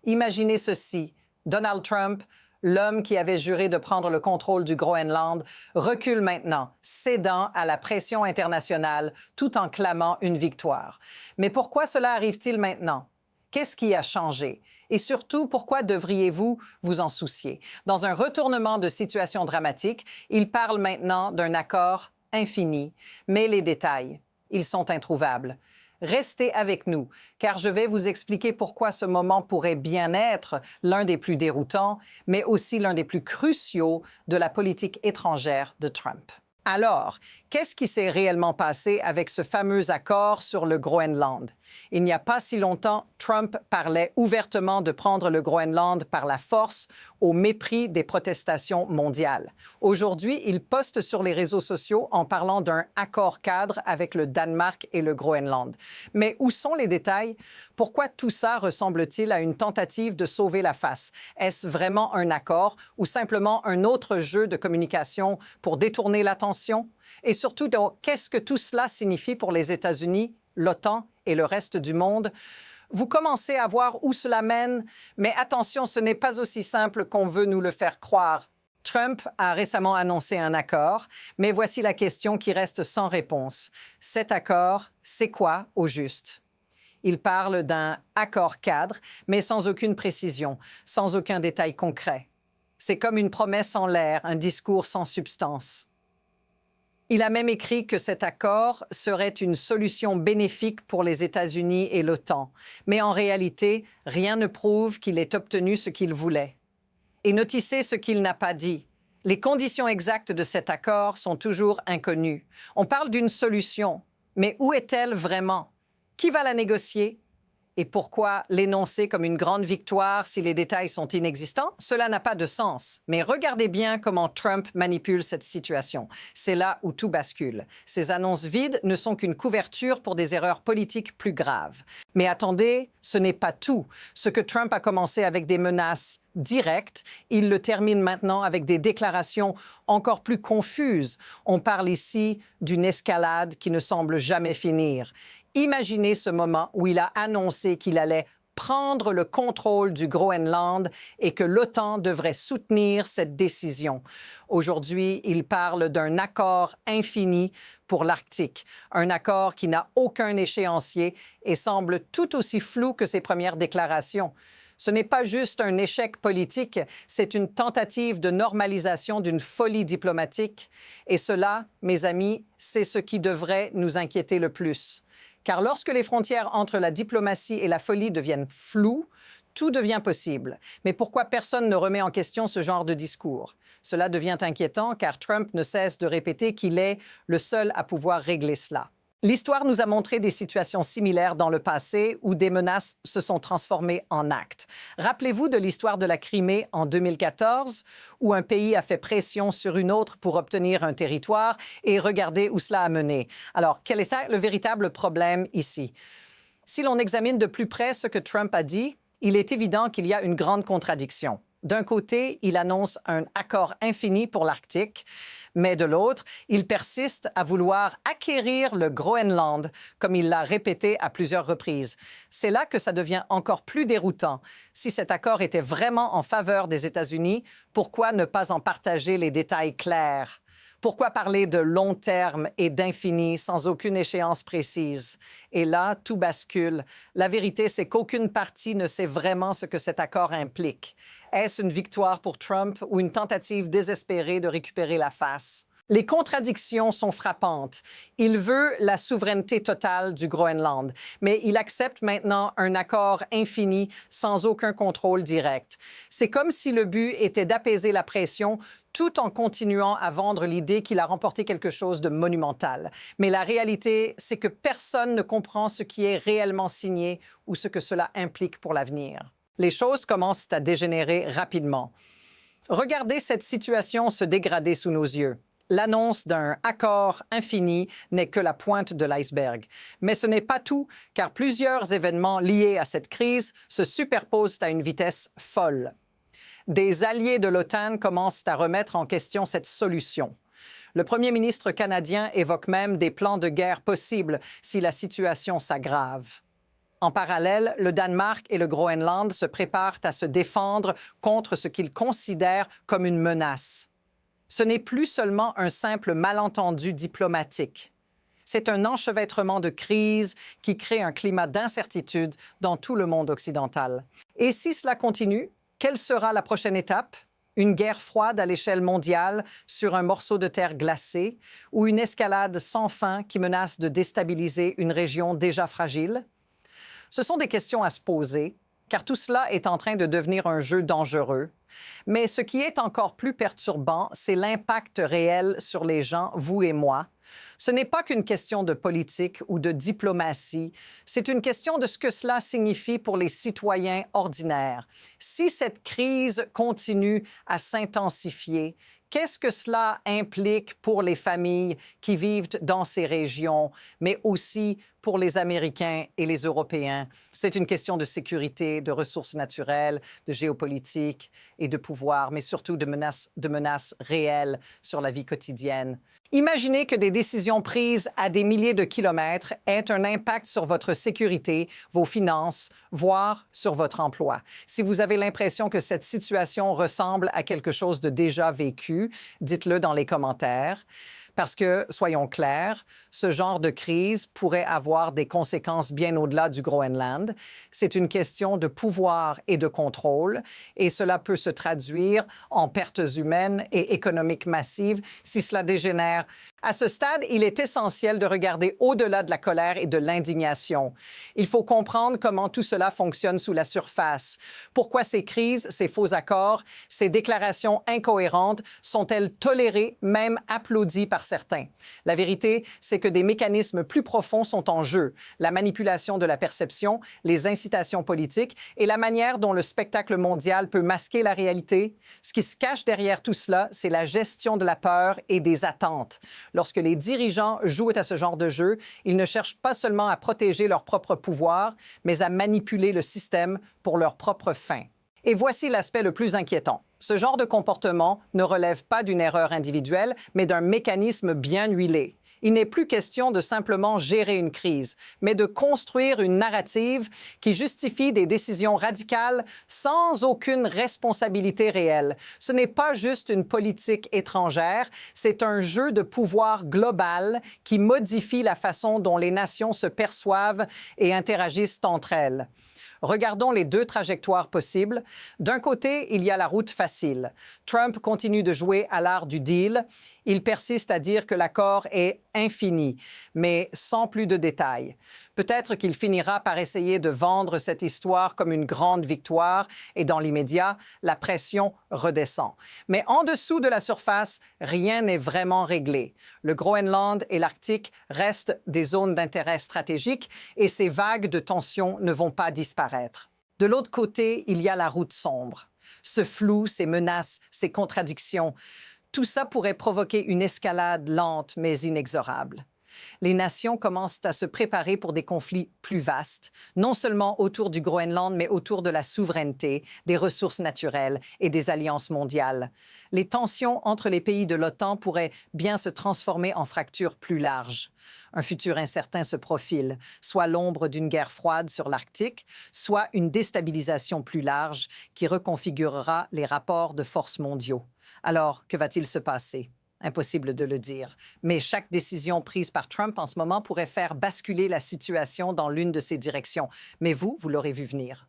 Imaginez ceci, Donald Trump, l'homme qui avait juré de prendre le contrôle du Groenland, recule maintenant, cédant à la pression internationale tout en clamant une victoire. Mais pourquoi cela arrive-t-il maintenant? Qu'est-ce qui a changé? Et surtout, pourquoi devriez-vous vous en soucier? Dans un retournement de situation dramatique, il parle maintenant d'un accord infini, mais les détails, ils sont introuvables. Restez avec nous, car je vais vous expliquer pourquoi ce moment pourrait bien être l'un des plus déroutants, mais aussi l'un des plus cruciaux de la politique étrangère de Trump. Alors, qu'est-ce qui s'est réellement passé avec ce fameux accord sur le Groenland? Il n'y a pas si longtemps, Trump parlait ouvertement de prendre le Groenland par la force au mépris des protestations mondiales. Aujourd'hui, il poste sur les réseaux sociaux en parlant d'un accord cadre avec le Danemark et le Groenland. Mais où sont les détails? Pourquoi tout ça ressemble-t-il à une tentative de sauver la face? Est-ce vraiment un accord ou simplement un autre jeu de communication pour détourner l'attention? Et surtout, qu'est-ce que tout cela signifie pour les États-Unis, l'OTAN et le reste du monde? Vous commencez à voir où cela mène, mais attention, ce n'est pas aussi simple qu'on veut nous le faire croire. Trump a récemment annoncé un accord, mais voici la question qui reste sans réponse. Cet accord, c'est quoi au juste? Il parle d'un accord cadre, mais sans aucune précision, sans aucun détail concret. C'est comme une promesse en l'air, un discours sans substance. Il a même écrit que cet accord serait une solution bénéfique pour les États-Unis et l'OTAN. Mais en réalité, rien ne prouve qu'il ait obtenu ce qu'il voulait. Et notissez ce qu'il n'a pas dit. Les conditions exactes de cet accord sont toujours inconnues. On parle d'une solution, mais où est-elle vraiment? Qui va la négocier? Et pourquoi l'énoncer comme une grande victoire si les détails sont inexistants? Cela n'a pas de sens. Mais regardez bien comment Trump manipule cette situation. C'est là où tout bascule. Ces annonces vides ne sont qu'une couverture pour des erreurs politiques plus graves. Mais attendez, ce n'est pas tout. Ce que Trump a commencé avec des menaces directes, il le termine maintenant avec des déclarations encore plus confuses. On parle ici d'une escalade qui ne semble jamais finir. Imaginez ce moment où il a annoncé qu'il allait prendre le contrôle du Groenland et que l'OTAN devrait soutenir cette décision. Aujourd'hui, il parle d'un accord infini pour l'Arctique, un accord qui n'a aucun échéancier et semble tout aussi flou que ses premières déclarations. Ce n'est pas juste un échec politique, c'est une tentative de normalisation d'une folie diplomatique. Et cela, mes amis, c'est ce qui devrait nous inquiéter le plus. Car lorsque les frontières entre la diplomatie et la folie deviennent floues, tout devient possible. Mais pourquoi personne ne remet en question ce genre de discours? Cela devient inquiétant car Trump ne cesse de répéter qu'il est le seul à pouvoir régler cela. L'histoire nous a montré des situations similaires dans le passé où des menaces se sont transformées en actes. Rappelez-vous de l'histoire de la Crimée en 2014, où un pays a fait pression sur une autre pour obtenir un territoire et regardez où cela a mené. Alors, quel est le véritable problème ici? Si l'on examine de plus près ce que Trump a dit, il est évident qu'il y a une grande contradiction. D'un côté, il annonce un accord infini pour l'Arctique, mais de l'autre, il persiste à vouloir acquérir le Groenland, comme il l'a répété à plusieurs reprises. C'est là que ça devient encore plus déroutant. Si cet accord était vraiment en faveur des États-Unis, pourquoi ne pas en partager les détails clairs? Pourquoi parler de long terme et d'infini sans aucune échéance précise? Et là, tout bascule. La vérité, c'est qu'aucune partie ne sait vraiment ce que cet accord implique. Est-ce une victoire pour Trump ou une tentative désespérée de récupérer la face? Les contradictions sont frappantes. Il veut la souveraineté totale du Groenland, mais il accepte maintenant un accord infini sans aucun contrôle direct. C'est comme si le but était d'apaiser la pression tout en continuant à vendre l'idée qu'il a remporté quelque chose de monumental. Mais la réalité, c'est que personne ne comprend ce qui est réellement signé ou ce que cela implique pour l'avenir. Les choses commencent à dégénérer rapidement. Regardez cette situation se dégrader sous nos yeux. L'annonce d'un accord infini n'est que la pointe de l'iceberg. Mais ce n'est pas tout, car plusieurs événements liés à cette crise se superposent à une vitesse folle. Des alliés de l'OTAN commencent à remettre en question cette solution. Le premier ministre canadien évoque même des plans de guerre possibles si la situation s'aggrave. En parallèle, le Danemark et le Groenland se préparent à se défendre contre ce qu'ils considèrent comme une menace. Ce n'est plus seulement un simple malentendu diplomatique. C'est un enchevêtrement de crises qui crée un climat d'incertitude dans tout le monde occidental. Et si cela continue, quelle sera la prochaine étape? Une guerre froide à l'échelle mondiale sur un morceau de terre glacé ou une escalade sans fin qui menace de déstabiliser une région déjà fragile? Ce sont des questions à se poser, car tout cela est en train de devenir un jeu dangereux. Mais ce qui est encore plus perturbant, c'est l'impact réel sur les gens, vous et moi. Ce n'est pas qu'une question de politique ou de diplomatie, c'est une question de ce que cela signifie pour les citoyens ordinaires. Si cette crise continue à s'intensifier, qu'est-ce que cela implique pour les familles qui vivent dans ces régions, mais aussi pour les Américains et les Européens? C'est une question de sécurité, de ressources naturelles, de géopolitique et de pouvoir, mais surtout de menaces réelles sur la vie quotidienne. Imaginez que des décisions prises à des milliers de kilomètres aient un impact sur votre sécurité, vos finances, voire sur votre emploi. Si vous avez l'impression que cette situation ressemble à quelque chose de déjà vécu, dites-le dans les commentaires. Parce que, soyons clairs, ce genre de crise pourrait avoir des conséquences bien au-delà du Groenland. C'est une question de pouvoir et de contrôle, et cela peut se traduire en pertes humaines et économiques massives si cela dégénère. À ce stade, il est essentiel de regarder au-delà de la colère et de l'indignation. Il faut comprendre comment tout cela fonctionne sous la surface. Pourquoi ces crises, ces faux accords, ces déclarations incohérentes sont-elles tolérées, même applaudies par certains? La vérité, c'est que des mécanismes plus profonds sont en jeu. La manipulation de la perception, les incitations politiques et la manière dont le spectacle mondial peut masquer la réalité. Ce qui se cache derrière tout cela, c'est la gestion de la peur et des attentes. Lorsque les dirigeants jouent à ce genre de jeu, ils ne cherchent pas seulement à protéger leur propre pouvoir, mais à manipuler le système pour leurs propres fins. Et voici l'aspect le plus inquiétant. Ce genre de comportement ne relève pas d'une erreur individuelle, mais d'un mécanisme bien huilé. Il n'est plus question de simplement gérer une crise, mais de construire une narrative qui justifie des décisions radicales sans aucune responsabilité réelle. Ce n'est pas juste une politique étrangère, c'est un jeu de pouvoir global qui modifie la façon dont les nations se perçoivent et interagissent entre elles. Regardons les deux trajectoires possibles. D'un côté, il y a la route facile. Trump continue de jouer à l'art du deal. Il persiste à dire que l'accord est infini, mais sans plus de détails. Peut-être qu'il finira par essayer de vendre cette histoire comme une grande victoire et dans l'immédiat, la pression redescend. Mais en dessous de la surface, rien n'est vraiment réglé. Le Groenland et l'Arctique restent des zones d'intérêt stratégique et ces vagues de tension ne vont pas disparaître. De l'autre côté, il y a la route sombre. Ce flou, ces menaces, ces contradictions, tout ça pourrait provoquer une escalade lente mais inexorable. Les nations commencent à se préparer pour des conflits plus vastes, non seulement autour du Groenland, mais autour de la souveraineté, des ressources naturelles et des alliances mondiales. Les tensions entre les pays de l'OTAN pourraient bien se transformer en fractures plus larges. Un futur incertain se profile, soit l'ombre d'une guerre froide sur l'Arctique, soit une déstabilisation plus large qui reconfigurera les rapports de force mondiaux. Alors, que va-t-il se passer? Impossible de le dire. Mais chaque décision prise par Trump en ce moment pourrait faire basculer la situation dans l'une de ces directions. Mais vous l'aurez vu venir.